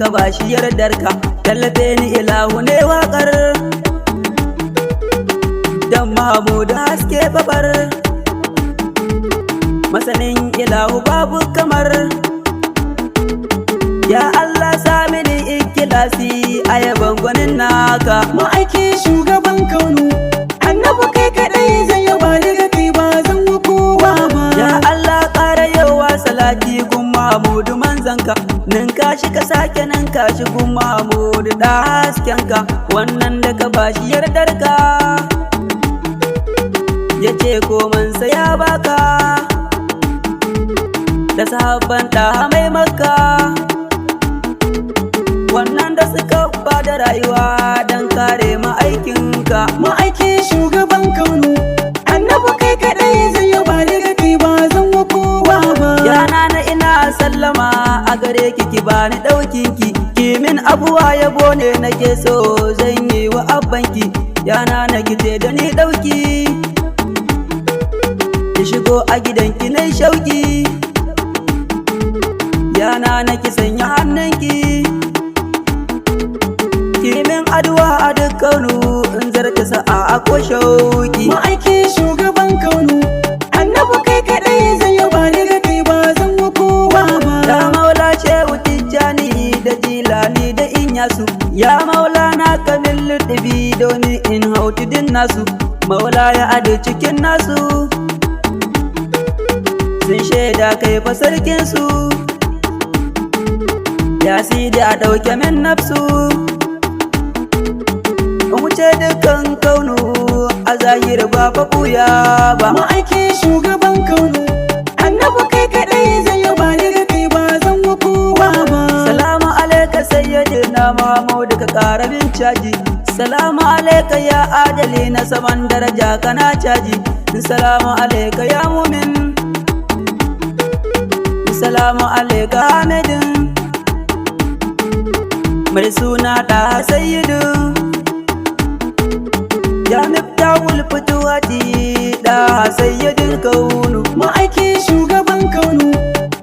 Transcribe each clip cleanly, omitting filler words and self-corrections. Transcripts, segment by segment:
ka bashi yardarka, tallafe ni ilahu ne waƙar dan Mahmud haske babar, masanin ilahu babu kamar. Ya Allah sa mini ikilasi a yaban gwanin naka, ma'aikin shugaban kaunu, annabi kai kadai zan yaba daga kai ba zan wa kowa ba. Ya Allah ƙara yawa salati gun Mahmud manzanka, ninka shi ka sake ninka shi gun Mahmud da haskenka, wannan da ka bashi yardarka ya ce komansa ya baka, da sahabban da mai makka, wannan da suka bada rayuwa don kare ma'aikinka. Ma'aikin shugaban kaunu, annabi kai kadai zan yaba daga kai ba zan wa kowa ba. Yana na ina sallama a gare ki bani ɗaukinki, kimin abuwa yabo ne nake so zan yi wa abbanki. Yana na gide da ni ɗauki, ki shigo a gidanki na shauki, yana na ki sanya hannunki, kimin aduwa a duk kaunu in zarta sa'a a ko shauki. Ma'aikin shugaban kaunu, annabi kai kadai zan yaba daga kai ba zan wa kowa ba. Ya maula shehu tijjani da jilani da inyasu, ya maula na kamin luɗubi domin in hau tudun nasu, maula ya adu cikin nasu sun shaida kai fa sarkinsu. Ya Sidi a ɗauke min nafsu, wuce dukkan kaunu a zahiri ba fa ɓuya ba. Ma'aikin shugaban kaunu, annabi kai kadai zan yaba daga kai ba zan wa kowa ba. Salamu alaika sayyidina Muhammadu ka ƙara min caji, salamu alaika ya adali na saman daraja kana caji, salamu alaika ya mumin, salamu alaika hamidin, mai suna da sayyidu, ya miftahul futuwati da sayyidin kaunu. Ma'aikin shugaban kaunu,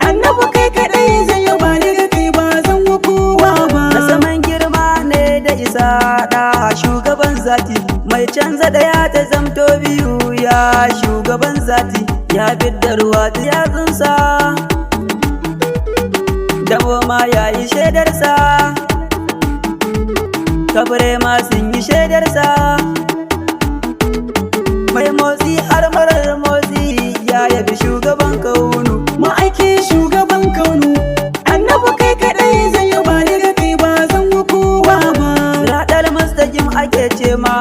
annabi kai kadai zan yaba daga kai ba zan wa kowa ba. Na saman girma ne da isa da shugaban zati, mai canza daya ta zamto biyu ya shugaban zati, ya fidda ruwa ta yatsunsa damo ma ya yi shaidarsa, kabare ma sun yi shaidarsa, mai motsi har marar motsi ya yabi shugaban kaunu. Ma'aikin shugaban kaunu, annabi kai kadai zan yaba daga kai ba zan wa kowa ba. Siraɗar mustaqim ake ce ma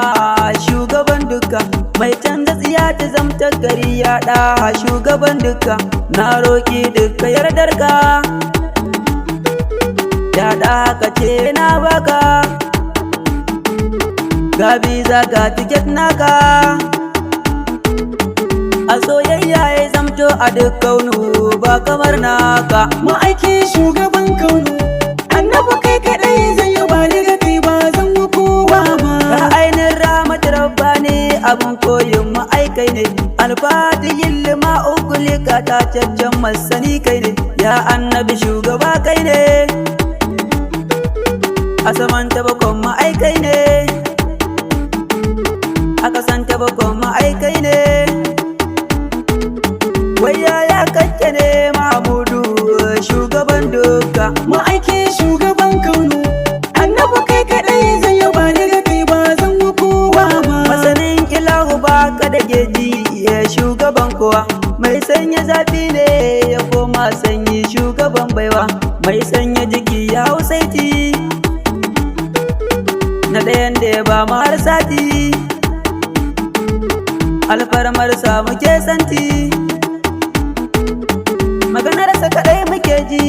shugaban duka, mai canza tsiya ta zamta gari ya ɗa shugaban duka, na roƙi duka yardarka ya ɗa ka ce na baka, ga biza ga tiket naka, a soyayya ya zamto a duk kaunu ba kamar naka. Ma'aikin shugaban kaunu, annabi kai kadai zan yaba daga kai ba zan wa kowa ba. Ka ainihin rahmat rabbani abin koyin ma'aikai ne, alfatihin lima ugulika ta cancan masani kai ne, ya annabi shugaba kai ne, a saman tabakon ma'aikai ne, a kasan tabakon ma'aikai ne, waya ya kake ne Mahmudu shugaban duka. Ma'aikin shugaban kaunu, annabi kai kadai zan yaba daga kai ba zan wa kowa ba. Masanin ilahu ba ka da geji ya shugaban kowa, mai sanya zafi ne ya koma sanyi shugaban baiwa, mai sanya jiki ya hausaiti na ɗayan da ya ba mu har sati, alfarmar sa muke santi, maganarsa kaɗai muke ji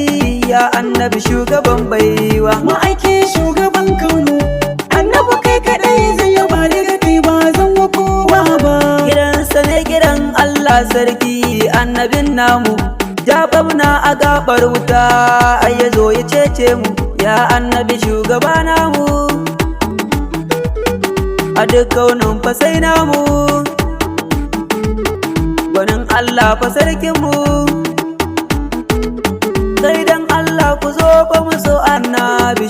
ya annabi shugaban baiwa. Ma'aikin shugaban kaunu, annabi kai kadai zan yaba daga kai ba zan wa kowa ba. Gidansa ne gidan Allah sarki annabin namu, jababna a gabar wuta ai ya zo ya cece mu, ya annabi shugaba namu a duk kaunin fa sai namu, gwanin Allah fa sarkinmu, sai dan Allah ku zo fa mu so annabi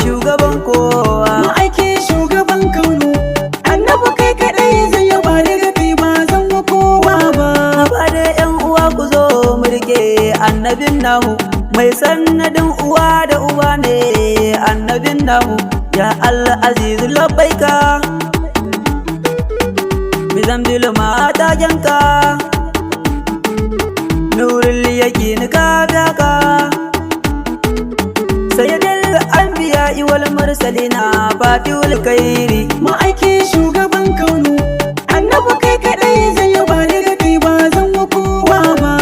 annabin namu mai sannadin uwa da uba ne annabin namu ya Allah azizu labbaika bizambil mata janka nurul yakin ka baka sayyidul anbiya wal mursalina fatihul khairi ma'aiki shugaban kaunu annabi kai kadai zan yi ba da kai ba zan wa kowa ba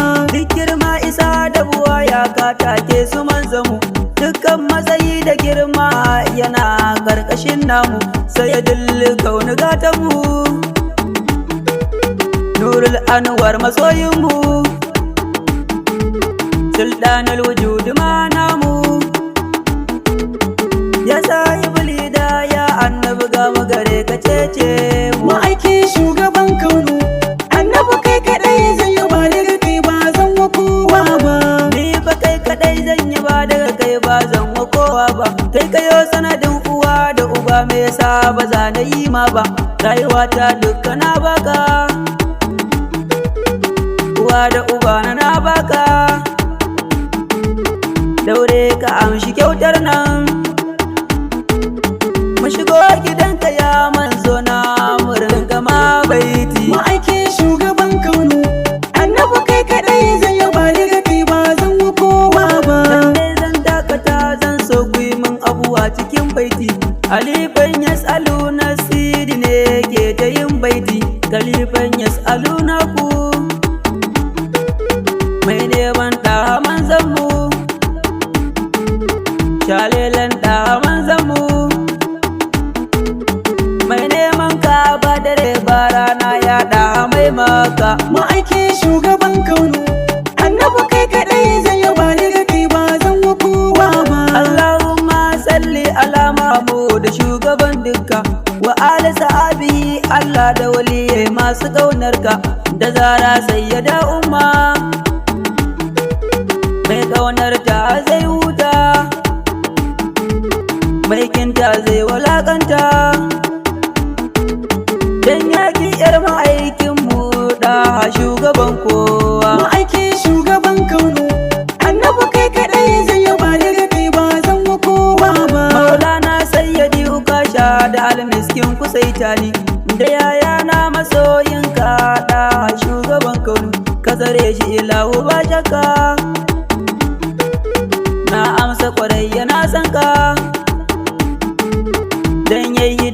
girma isa da buwa ya katake su manzamu dukkan matsayi da girma yana karkashin namu sayyidul kaunu gatanmu nurul anwar masoyinmu sultanul wujud ma namu ya sahibul hidaya annabi ga magare ka cece mu ma'aiki shugaban kaunu annabi kai kadai zan yi ba da kai ba zan wa kowa ba ni ba kai kadai zan yi ba daga kai ba zan wa kowa ba kai kayo sanadin uwa da uba me yasa ba za na yi ma ba rayuwa ta dukkan na baka uwa da uba na baka daure ka amshi kyautar nan mu shigo gidanka ya manzo na murin ma baiti ma'aiki shugaban kaunu annabi kai kadai zan yi ba da kai ba zan wa kowa ba lalle zan dakata zan so ku yi min abuwa cikin baiti alifan yas'aluna sidi ne ke ta yin baiti kalifan yas'aluna ku mai neman da manzan mu shalelan da manzan mu mai neman ka ba dare ba rana ya da mai maka ma'aiki shugaban kaunu annabi kai kadai zan yi ba da kai ba zan wa kowa ba Allahumma salli ala Mahmud shugaban dukka wa ali sahabi Allah da waliyai masu ƙaunarka da zara sayyada umma mai ƙaunar ta zai huta mai kinta zai walakanta dan yaki yar ma'aikinmu da shugaban kowa ma'aiki shugaban kaunu annabi kai kadai zan yi ba da kai ba zan wa kowa ba maulana sayyadi ukasha da almiskin kusaitani da yayana masoyinka da shugaban kaunu ka tsare shi ilahu ba shakka na amsa kwarai yana san ka dan yayi